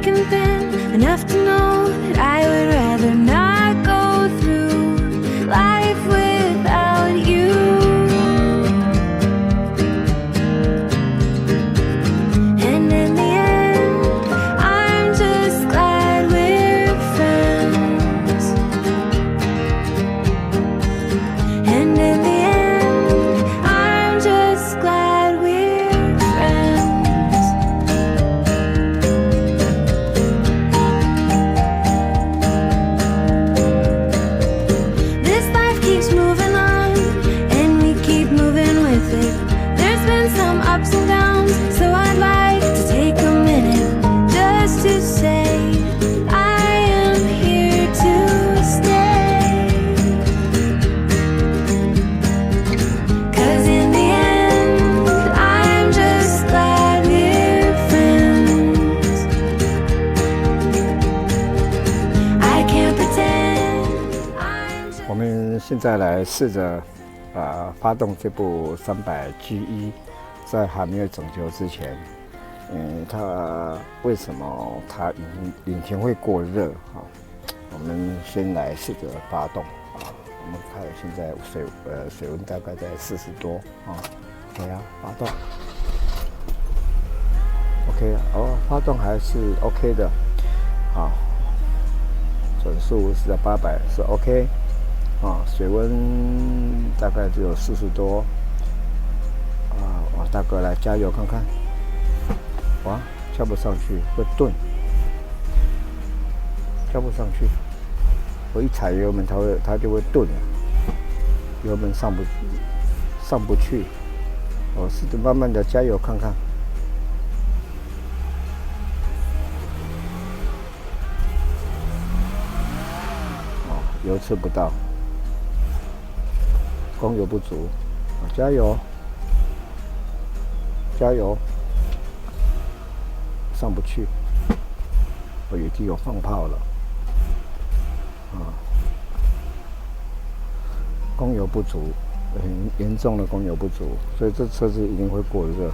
thick and thin, enough to know that I would rather not go through life without you. And in the end, I'm just glad we're friends. And in the end, I'm just glad we're friends. This life keeps moving on, and we keep moving with it. There's been some ups and downs, so I'd like to take a minute just to say I am here to stay. 'Cause in the end, I'm just glad we're friends. I can't pretend I'm just 我们现在来试着发动这部300G1，在还没有整修之前，它为什么它引擎会过热啊？我们先来试着发动啊。我们看现在水温大概在40多啊。OK 啊，发动。OK 哦，发动还是 OK 的，好，转速是在800，是 OK。水温大概只有40多，大哥来加油看看，哇，跳不上去会顿，跳不上去，我一踩油门它就会顿了，油门上不去，我试着慢慢的加油看看，油吃不到。供油不足，加油，加油，上不去，我已经有放炮了，供油不足，很严重的供油不足，所以这车子一定会过热。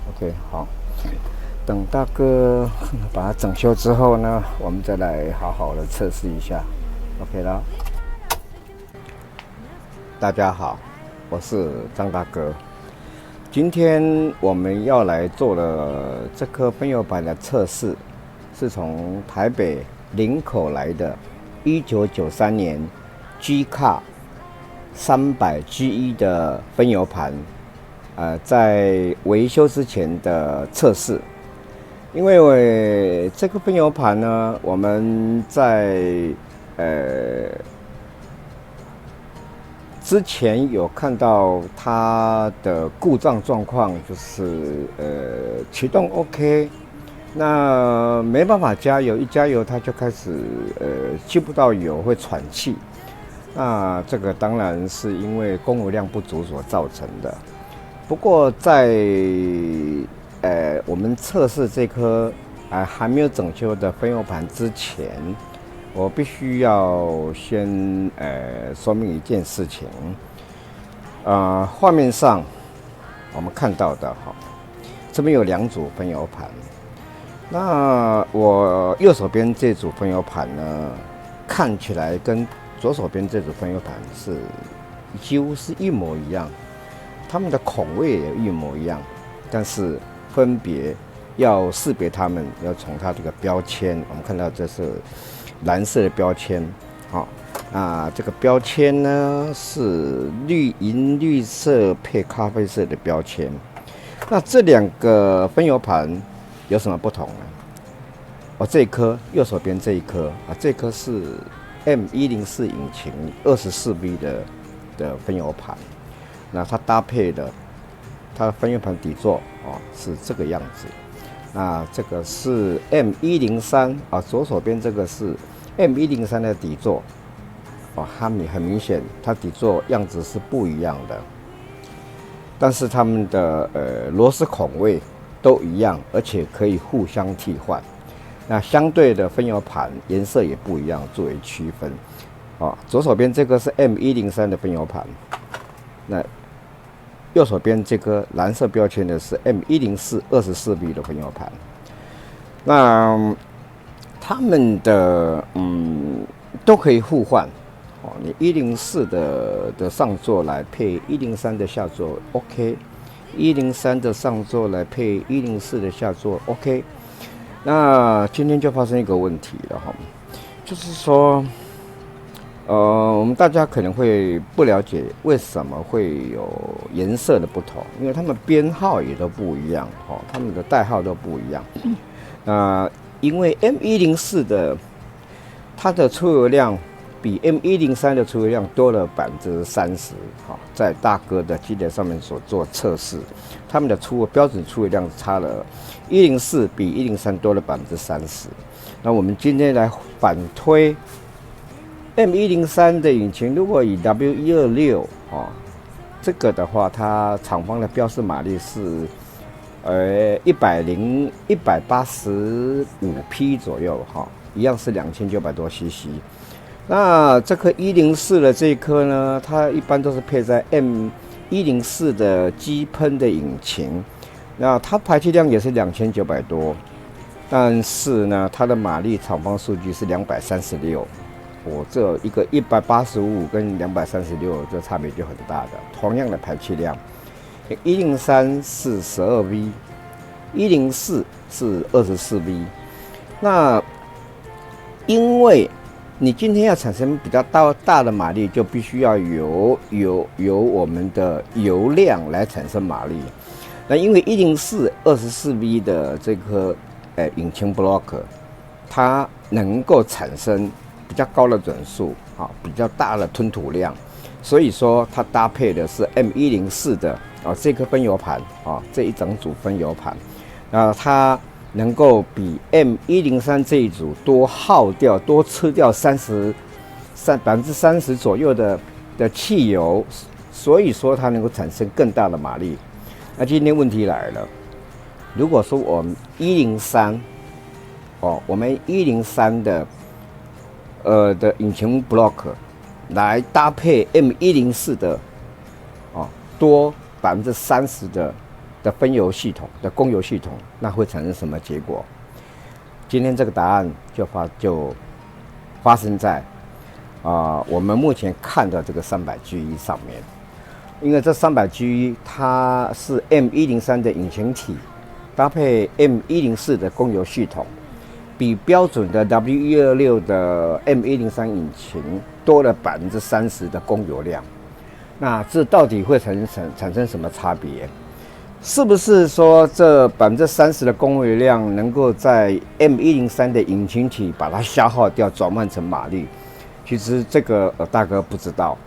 OK， 好，等大哥把它整修之后呢，我们再来好好的测试一下。OK 啦。大家好，我是张大哥。今天我们要来做的这颗喷油盘的测试，是从台北林口来的1993年 G-Car 300G1 的喷油盘，在维修之前的测试。因为这个喷油盘呢，我们在之前有看到它的故障状况，就是启动 OK， 那没办法加油，一加油它就开始吸不到油，会喘气。那这个当然是因为供油量不足所造成的。不过在我们测试这颗还没有整修的喷油盘之前，我必须要先说明一件事情，画面上我们看到的这边有2组喷油盘，那我右手边这组喷油盘呢，看起来跟左手边这组喷油盘是几乎是一模一样，它们的孔位也一模一样，但是分别要识别它们，要从它这个标签，我们看到这是蓝色的标签，这个标签呢是银绿色配咖啡色的标签。那这2个喷油盘有什么不同呢？这一颗右手边这一颗这颗是 M104 引擎 24V 的喷油盘，那它搭配的它的喷油盘底座是这个样子。那这个是 M103左手边这个是 M103 的底座，它很明显，它底座样子是不一样的，但是它们的螺丝孔位都一样，而且可以互相替换。那相对的喷油盘颜色也不一样，作为区分。左手边这个是 M103 的喷油盘，那右手边这个蓝色标签的是 M104 24V 的喷油盘。那他们的都可以互换哦。你104的上座来配103的下座 ，OK；103的上座来配104的下座 ，OK。那今天就发生一个问题了哈，就是说，我们大家可能会不了解为什么会有颜色的不同，因为他们编号也都不一样哦，他们的代号都不一样。因为 M104的它的出油量比 M103的出油量多了30%，在大哥的机台上面所做测试，他们的标准出油量差了104比103多了30%。那我们今天来反推 M103的引擎，如果以 W126这个的话，它厂方的标示马力是185匹左右一样是2900多 cc。那这颗104的这一颗呢，它一般都是配在 M104的机喷的引擎，那它排气量也是2900多，但是呢，它的马力厂方数据是236。这一个185跟236，这差别就很大的。同样的排气量，103是12V，104是24V。那因为你今天要产生比较大的马力，就必须要由我们的油量来产生马力。那因为104 24V 的这颗引擎 block， 它能够产生比较高的转速，比较大的吞吐量，所以说它搭配的是 M104的这颗分油盘这一整组分油盘，它能够比 M103这一组多吃掉30% 左右的汽油，所以说它能够产生更大的马力。那今天问题来了，如果说我们103的引擎 block 来搭配 M104的多30%的分油系统的供油系统，那会产生什么结果？今天这个答案就发生在我们目前看的这个300GE上面。因为这300GE它是 M103的引擎体搭配 M104的供油系统，比标准的 W126的 M103引擎多了30%的供油量。那这到底会产生什么差别？是不是说这30%的供油量能够在 M103的引擎体把它消耗掉，转换成马力？其实这个大哥不知道。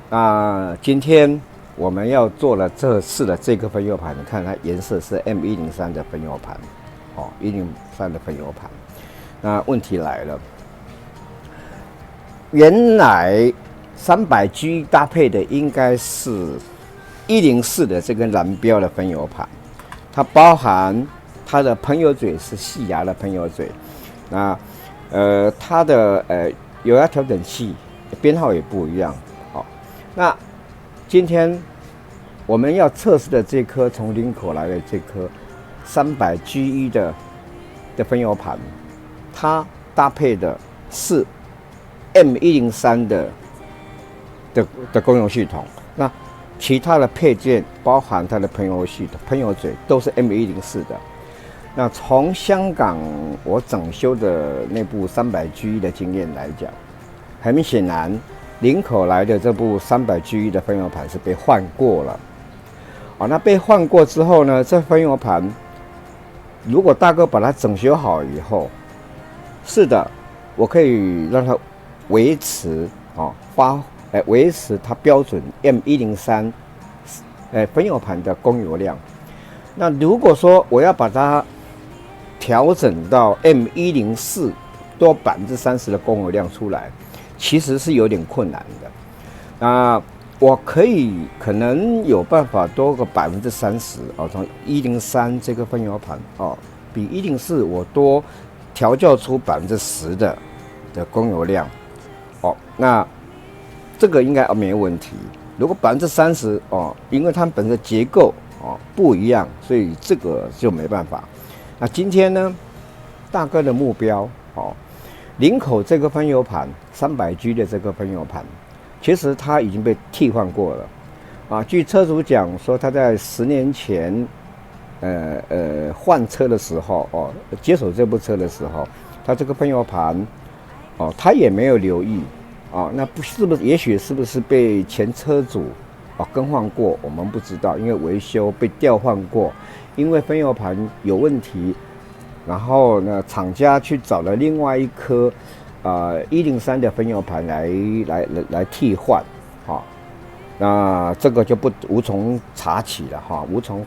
那今天我们要做了这次的这个分油盘，你看它颜色是 M103的分油盘，103的分油盘。那问题来了，原来300G 搭配的应该是104的这根蓝标的分油盘，它包含它的喷油嘴是细牙的喷油嘴，那它的油压调整器编号也不一样。那今天我们要测试的这颗从林口来的这颗300GE 的分油盘，它搭配的是 M103的供油系统。那其他的配件包含它的喷油嘴都是 M104的。那从香港我整修的那部300GE 的经验来讲，很显然林口来的这部300GE 的分油盘是被换过了。那被换过之后呢，这分油盘如果大哥把它整修好以后，是的，我可以让它维持维持它标准 M103分油盘的供油量。那如果说我要把它调整到 M104多30%的供油量出来，其实是有点困难的。那我可能有办法多个30%从103这个分油盘比104我多调教出10%的供油量那这个应该没问题。如果30%因为它们本身的结构不一样，所以这个就没办法。那今天呢，大哥的目标哦，林口这个分油盘300G 的这个分油盘，其实它已经被替换过了啊。据车主讲说，他在10年前，换车的时候哦，接手这部车的时候，他这个分油盘哦，他也没有留意哦，那不是不是，也许是不是被前车主更换过，我们不知道，因为维修被调换过，因为分油盘有问题，然后呢，厂家去找了另外一颗103的分油盘来替换，那这个就无从查起了哈，无从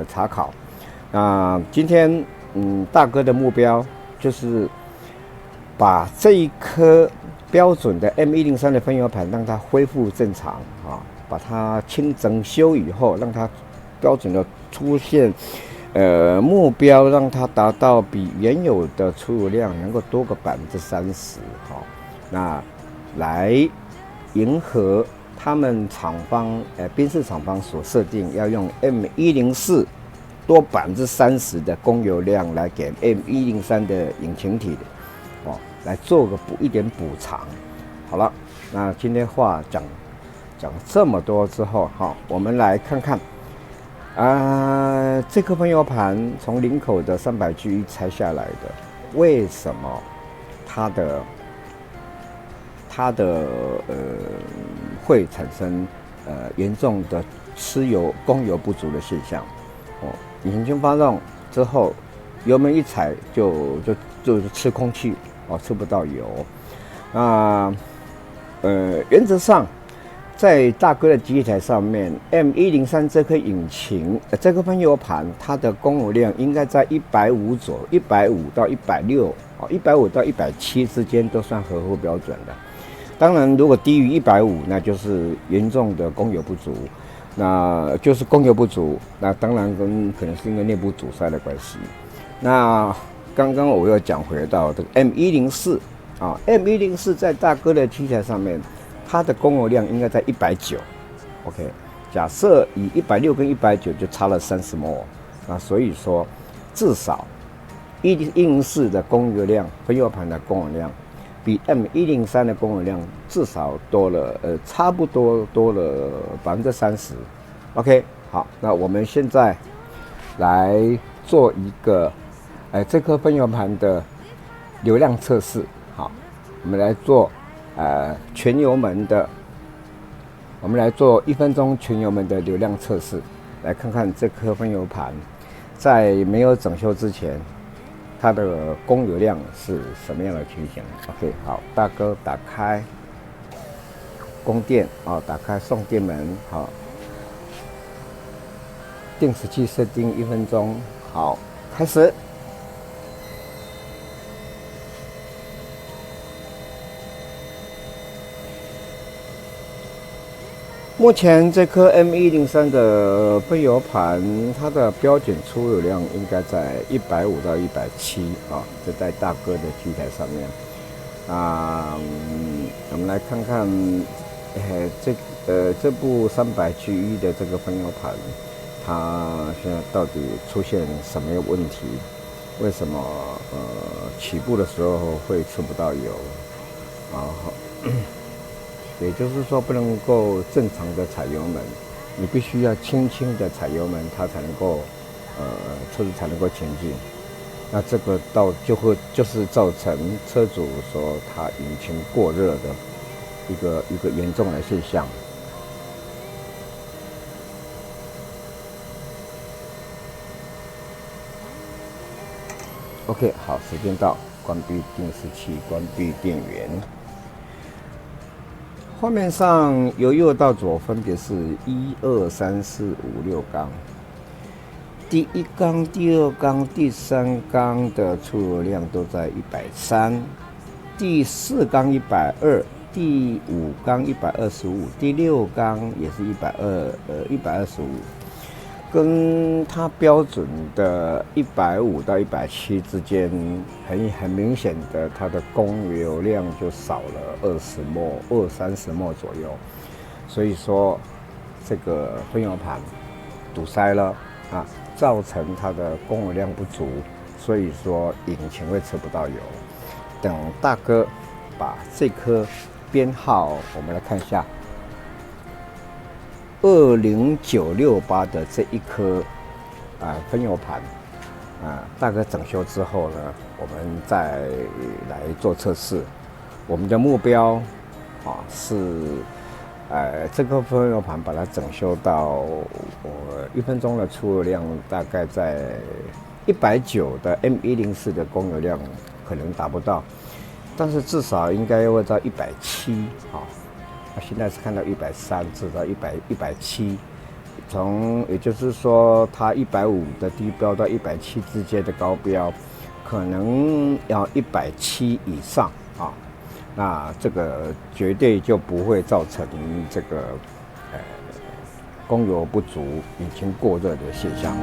查考。那今天大哥的目标就是把这一颗标准的 M103的分油盘让它恢复正常啊。把它清整修以后，让它标准的出现，目标让它达到比原有的出油量能够多个30%，那来迎合他们厂方宾士厂方所设定要用 M104多30%的供油量来给 M103的引擎体的，来做个一点补偿。好了，那今天话讲这么多之后，我们来看看，这颗分油盘从林口的300G 拆下来的，为什么它的会产生严重的供油不足的现象？引擎圈发动之后，油门一踩就吃空气，吃不到油。那原则上，在大哥的机器台上面 ，M103这颗引擎，这颗分油盘，它的供油量应该在150左右，150到160，150到170之间都算合乎标准的。当然，如果低于150，那就是严重的供油不足。那就是供油不足，那当然可能是因为内部阻塞的关系。那刚刚我又讲回到这个 M104 ，M104在大哥的机器台上面，它的供油量应该在190。OK， 假设以160跟190就差了30ml，那所以说至少104的供油量，分油盘的供油量比 M103的供油量至少多了，差不多多了30%。OK， 好，那我们现在来做一个，这颗分油盘的流量测试。好，我们来做全油门的，我们来做1分钟全油门的流量测试，来看看这颗分油盘在没有整修之前，它的供油量是什么样的情形 ？OK， 好，大哥打开供电打开送电门，好，电池器设定1分钟，好，开始。目前这颗 M103的分油盘，它的标准出油量应该在150到170这在大哥的机台上面。我们来看看，这部300G 的这个分油盘，它现在到底出现什么问题？为什么起步的时候会吃不到油？也就是说，不能够正常的踩油门，你必须要轻轻的踩油门，它才能够，车子才能够前进。那这个就是造成车主说他引擎过热的一个严重的现象。OK， 好，时间到，关闭定时器，关闭电源。画面上由右到左分别是1、2、3、4、5、6缸，第1缸、第2缸、第3缸的出油量都在130，第4缸120，第5缸125，第6缸也是125，跟它标准的150到170之间，很明显的，它的供油量就少了20-30ml左右，所以说这个分油盘堵塞了造成它的供油量不足，所以说引擎会吃不到油。等大哥把这颗编号，我们来看一下20968的这一颗分油盘大哥整修之后呢，我们再来做测试。我们的目标是这个分油盘把它整修到1分钟的出油量大概在190的 M104的供油量可能达不到，但是至少应该会到170现在是看到130至到170，也就是说它150的低标到170之间的高标，可能要170以上那这个绝对就不会造成这个供油不足、引擎过热的现象。